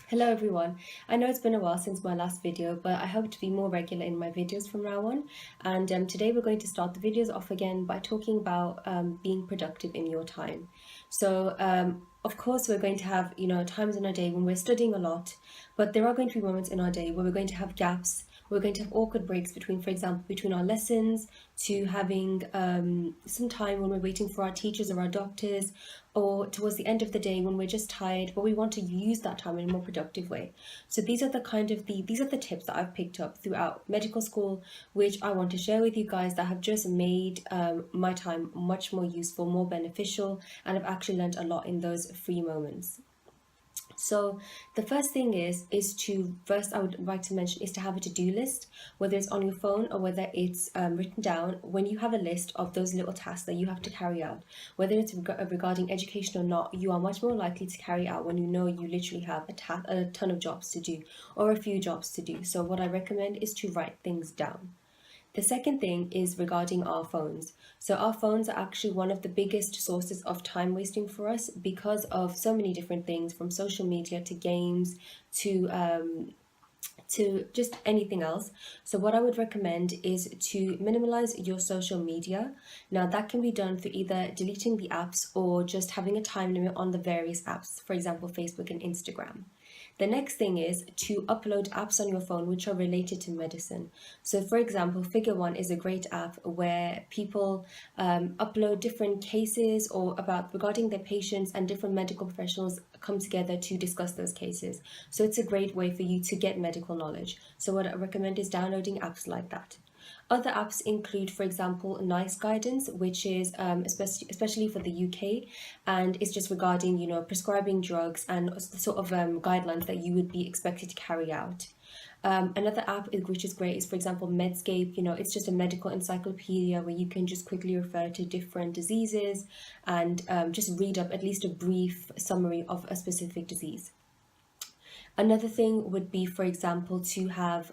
Hello everyone. I know it's been a while since my last video, but I hope to be more regular in my videos from now on. And today we're going to start the videos off again by talking about being productive in your time. So of course we're going to have, times in our day when we're studying a lot, but there are going to be moments in our day where we're going to have gaps. We're going to have awkward breaks between, for example, between our lessons to having some time when we're waiting for our teachers or our doctors, or towards the end of the day when we're just tired, but we want to use that time in a more productive way. So these are the tips that I've picked up throughout medical school, which I want to share with you guys that have just made my time much more useful, more beneficial, and I've actually learned a lot in those free moments. So the first thing I would like to mention is to have a to-do list, whether it's on your phone or whether it's written down. When you have a list of those little tasks that you have to carry out, whether it's regarding education or not, you are much more likely to carry out when you know you literally have a ton of jobs to do or a few jobs to do. So what I recommend is to write things down. The second thing is regarding our phones. So our phones are actually one of the biggest sources of time wasting for us because of so many different things, from social media to games to just anything else. So what I would recommend is to minimize your social media. Now that can be done through either deleting the apps or just having a time limit on the various apps, for example, Facebook and Instagram. The next thing is to upload apps on your phone which are related to medicine. So for example, Figure One is a great app where people upload different cases or about regarding their patients, and different medical professionals come together to discuss those cases. So it's a great way for you to get medical knowledge. So what I recommend is downloading apps like that. Other apps include, for example, NICE Guidance, which is especially for the UK, and it's just regarding, prescribing drugs and the sort of guidelines that you would be expected to carry out. Another app which is great is, for example, Medscape. It's just a medical encyclopedia where you can just quickly refer to different diseases and just read up at least a brief summary of a specific disease. Another thing would be, for example, to have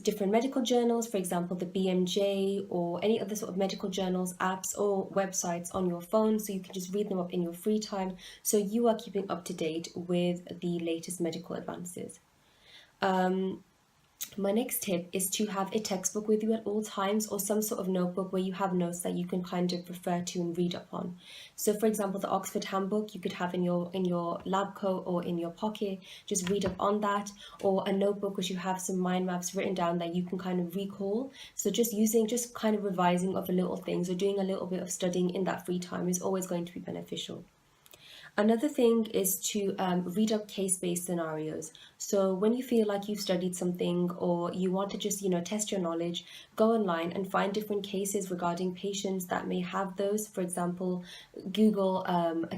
different medical journals, for example, the BMJ or any other sort of medical journals, apps or websites on your phone, so you can just read them up in your free time, so you are keeping up to date with the latest medical advances. My next tip is to have a textbook with you at all times, or some sort of notebook where you have notes that you can kind of refer to and read up on. So for example, the Oxford Handbook you could have in your lab coat or in your pocket, just read up on that, or a notebook which you have some mind maps written down that you can kind of recall. So just kind of revising of the little things or doing a little bit of studying in that free time is always going to be beneficial. Another thing is to read up case-based scenarios. So when you feel like you've studied something or you want to just, test your knowledge, go online and find different cases regarding patients that may have those. For example, Google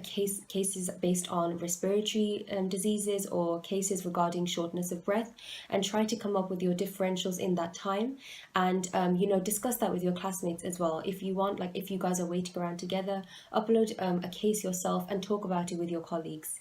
cases based on respiratory diseases or cases regarding shortness of breath, and try to come up with your differentials in that time, and discuss that with your classmates as well. If you want, like if you guys are waiting around together, upload a case yourself and talk about it with your colleagues.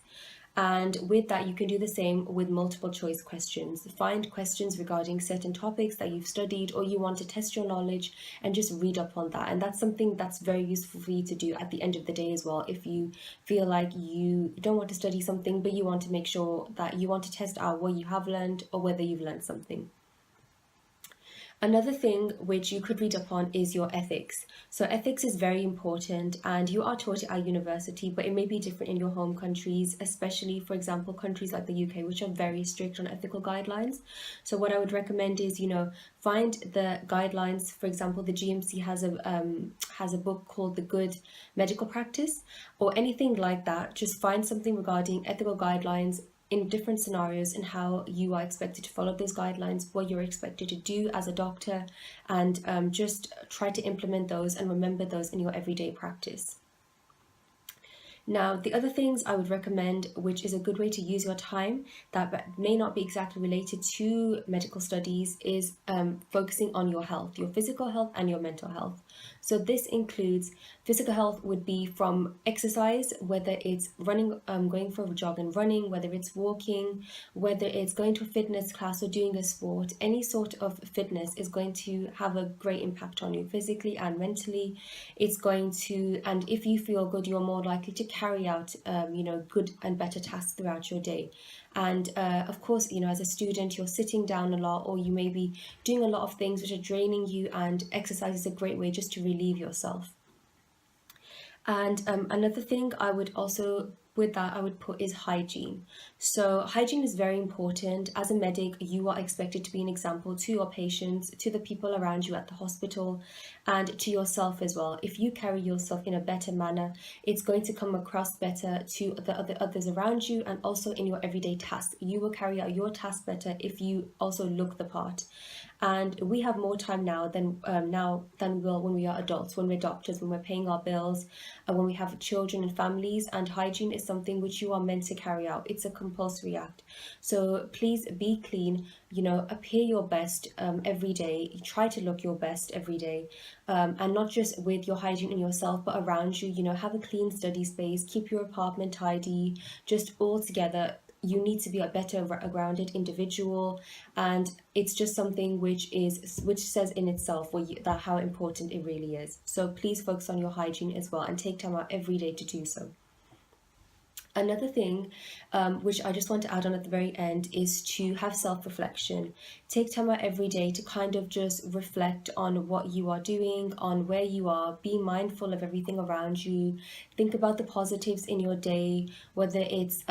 And with that, you can do the same with multiple choice questions. Find questions regarding certain topics that you've studied or you want to test your knowledge, and just read up on that. And that's something that's very useful for you to do at the end of the day as well. If you feel like you don't want to study something, but you want to make sure that you want to test out what you have learned or whether you've learned something. Another thing which you could read up on is your ethics. So ethics is very important, and you are taught it at university, but it may be different in your home countries, especially, for example, countries like the UK, which are very strict on ethical guidelines. So what I would recommend is, find the guidelines. For example, the GMC has a book called The Good Medical Practice, or anything like that. Just find something regarding ethical guidelines in different scenarios and how you are expected to follow those guidelines, what you're expected to do as a doctor, and just try to implement those and remember those in your everyday practice. Now, the other things I would recommend, which is a good way to use your time that may not be exactly related to medical studies, is focusing on your health, your physical health and your mental health. So this includes physical health would be from exercise, whether it's running, going for a jog and running, whether it's walking, whether it's going to a fitness class or doing a sport. Any sort of fitness is going to have a great impact on you physically and mentally. It's going to, and if you feel good, you're more likely to carry out, good and better tasks throughout your day. And of course, as a student, you're sitting down a lot, or you may be doing a lot of things which are draining you, and exercise is a great way just to relieve yourself. And another thing I would also, with that, I would put is hygiene. So hygiene is very important. As a medic, you are expected to be an example to your patients, to the people around you at the hospital, and to yourself as well. If you carry yourself in a better manner, it's going to come across better to the others around you, and also in your everyday tasks. You will carry out your task better if you also look the part. And we have more time now than we will when we are adults, when we're doctors, when we're paying our bills, and when we have children and families. And hygiene is something which you are meant to carry out. It's a compulsory act. So please be clean, appear your best every day. Try to look your best every day, and not just with your hygiene in yourself, but around you. Have a clean study space, keep your apartment tidy, just all together. You need to be a better grounded individual, and it's just something which says in itself that how important it really is. So please focus on your hygiene as well, and take time out every day to do so. Another thing, which I just want to add on at the very end, is to have self-reflection. Take time out every day to kind of just reflect on what you are doing, on where you are. Be mindful of everything around you. Think about the positives in your day, whether it's,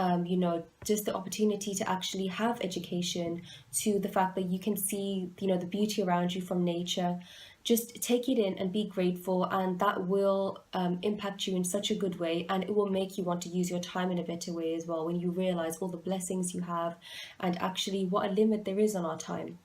just the opportunity to actually have education, to the fact that you can see, the beauty around you from nature. Just take it in and be grateful, and that will impact you in such a good way, and it will make you want to use your time in a better way as well, when you realize all the blessings you have and actually what a limit there is on our time.